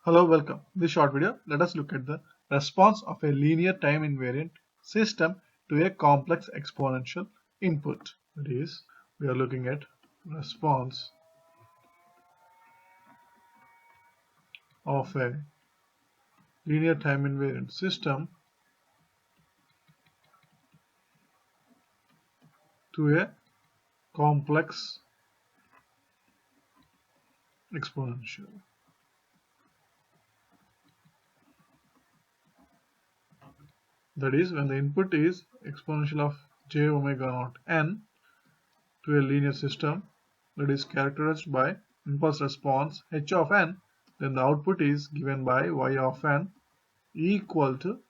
Hello, welcome. In this short video, let us look at the response of a linear time invariant system to a complex exponential input. That is, we are looking at response of a linear time invariant system to a complex exponential. That is, when the input is exponential of j omega naught n to a linear system that is characterized by impulse response h of n, then the output is given by y of n equal to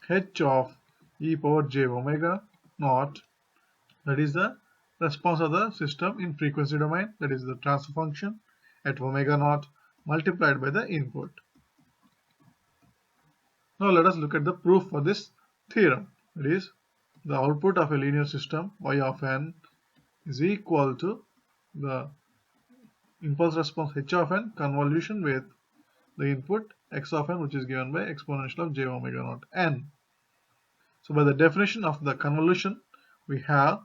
h of e power j omega naught. That is the response of the system in frequency domain, that is the transfer function at omega naught multiplied by the input. Now let us look at the proof for this theorem. That is, the output of a linear system y of n is equal to the impulse response h of n convolution with the input x of n, which is given by exponential of j omega naught n. So by the definition of the convolution, we have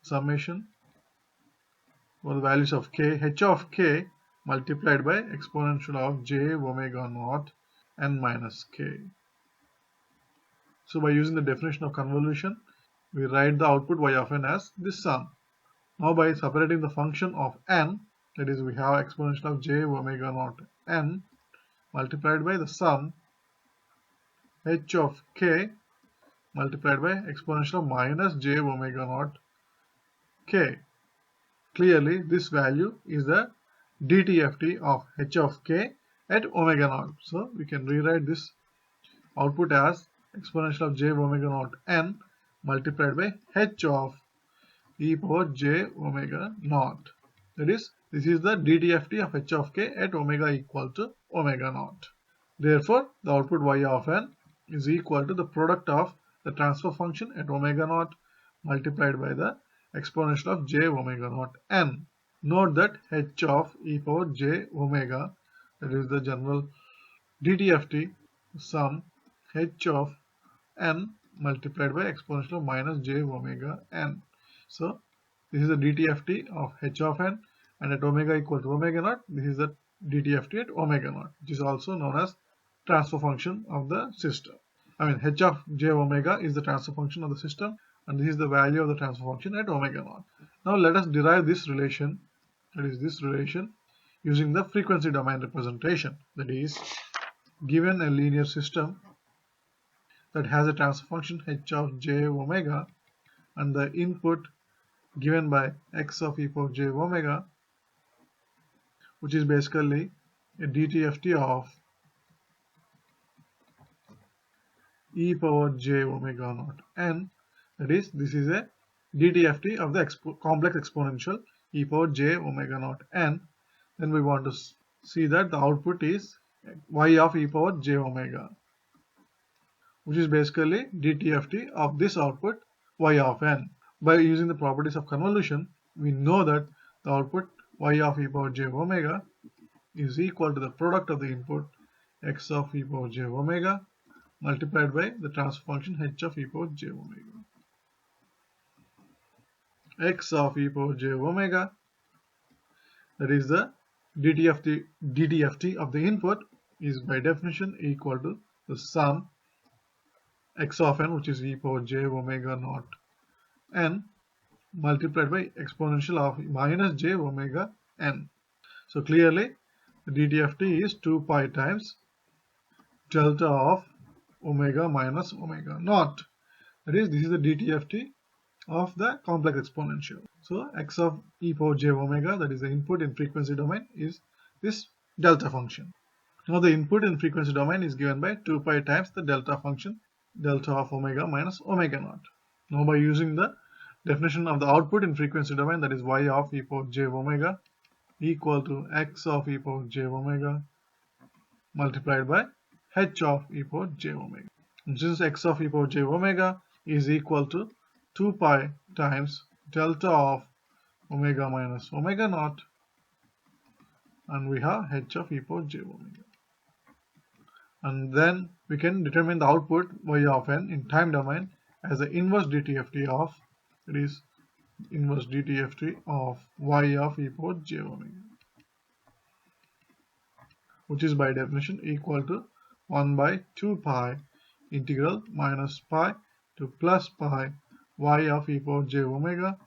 summation for the values of k, h of k multiplied by exponential of j omega naught n minus k. So by using the definition of convolution, we write the output y of n as this sum. Now by separating the function of n, that is, we have exponential of j omega naught n multiplied by the sum h of k multiplied by exponential of minus j omega naught k. Clearly, this value is the dTft of h of k at omega naught. So we can rewrite this output as exponential of j omega naught n multiplied by h of e power j omega naught. That is, this is the dTft of h of k at omega equal to omega naught. Therefore, the output y of n is equal to the product of the transfer function at omega naught multiplied by the exponential of j omega naught n. Note that h of e power j omega, that is the general dTft sum h of n multiplied by exponential of minus j omega n. So this is the dTft of h of n, and at omega equal to omega naught, this is the dTft at omega naught, which is also known as transfer function of the system. H of j omega is the transfer function of the system, and this is the value of the transfer function at omega naught. Now let us derive this relation, that is this relation, using the frequency domain representation. That is, given a linear system that has a transfer function h of j omega and the input given by x of e power j omega, which is basically a dTft of e power j omega naught n. That is, this is a dTft of the complex exponential e power j omega naught n. Then we want to see that the output is y of e power j omega, which is basically dTft of this output y of n. By using the properties of convolution, we know that the output y of e power j omega is equal to the product of the input x of e power j omega multiplied by the transfer function h of e power j omega. X of e power j omega, that is the dTft of the input, is by definition equal to the sum x of n, which is e power j omega naught n multiplied by exponential of minus j omega n. So clearly, the dTft is 2 pi times delta of omega minus omega naught. That is, this is the dTft of the complex exponential. So x of e power j omega, that is the input in frequency domain, is this delta function. Now the input in frequency domain is given by 2 pi times the delta function, delta of omega minus omega naught. Now by using the definition of the output in frequency domain, that is y of e power j omega equal to x of e power j omega multiplied by h of e power j omega. And since x of e power j omega is equal to 2 pi times delta of omega minus omega naught, and we have h of e power j omega. and then we can determine the output y of n in time domain as the inverse dtft of, it is inverse dtft of y of e power j omega, which is by definition equal to 1 by 2 pi integral minus pi to plus pi y of e power j omega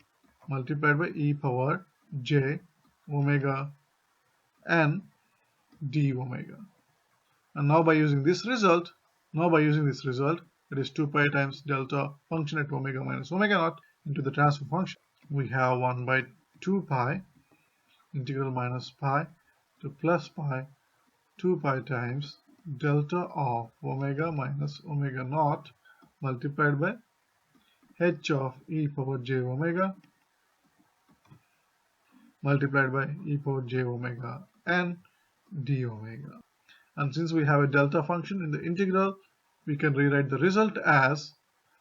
multiplied by e power j omega n d omega. And now by using this result, it is 2 pi times delta function at omega minus omega naught into the transfer function. We have 1 by 2 pi integral minus pi to plus pi 2 pi times delta of omega minus omega naught multiplied by h of e power j omega multiplied by e power j omega n d omega. And since we have a delta function in the integral, we can rewrite the result as,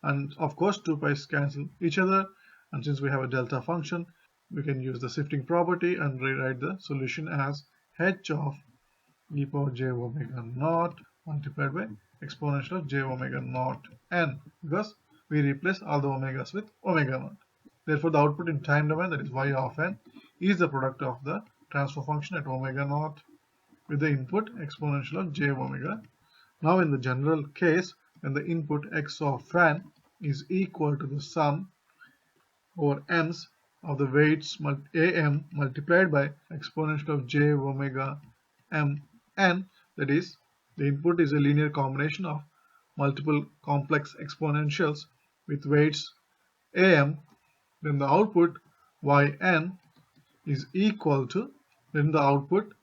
and of course 2 pi's cancel each other, and since we have a delta function, we can use the shifting property and rewrite the solution as h of e power j omega naught multiplied by exponential of j omega naught n, because we replace all the omegas with omega naught. Therefore, the output in time domain, that is y of n, is the product of the transfer function at omega naught with the input exponential of j omega. Now in the general case, when the input x of n is equal to the sum over m's of the weights am multiplied by exponential of j omega m n, that is, the input is a linear combination of multiple complex exponentials with weights am, then the output yn is equal to, then the output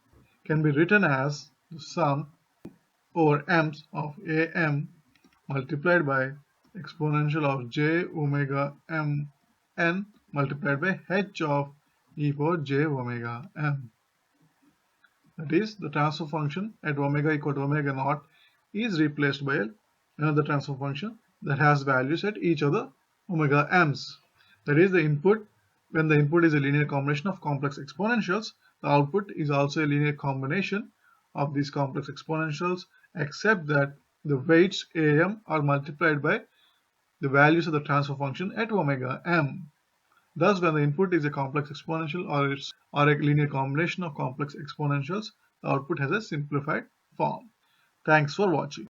can be written as the sum over m's of am multiplied by exponential of j omega m n multiplied by h of e power j omega m. That is, the transfer function at omega equal to omega naught is replaced by another transfer function that has values at each of the omega m's. That is, the input, when the input is a linear combination of complex exponentials, the output is also a linear combination of these complex exponentials, except that the weights am are multiplied by the values of the transfer function at omega m. Thus, when the input is a complex exponential or a linear combination of complex exponentials, the output has a simplified form. Thanks for watching.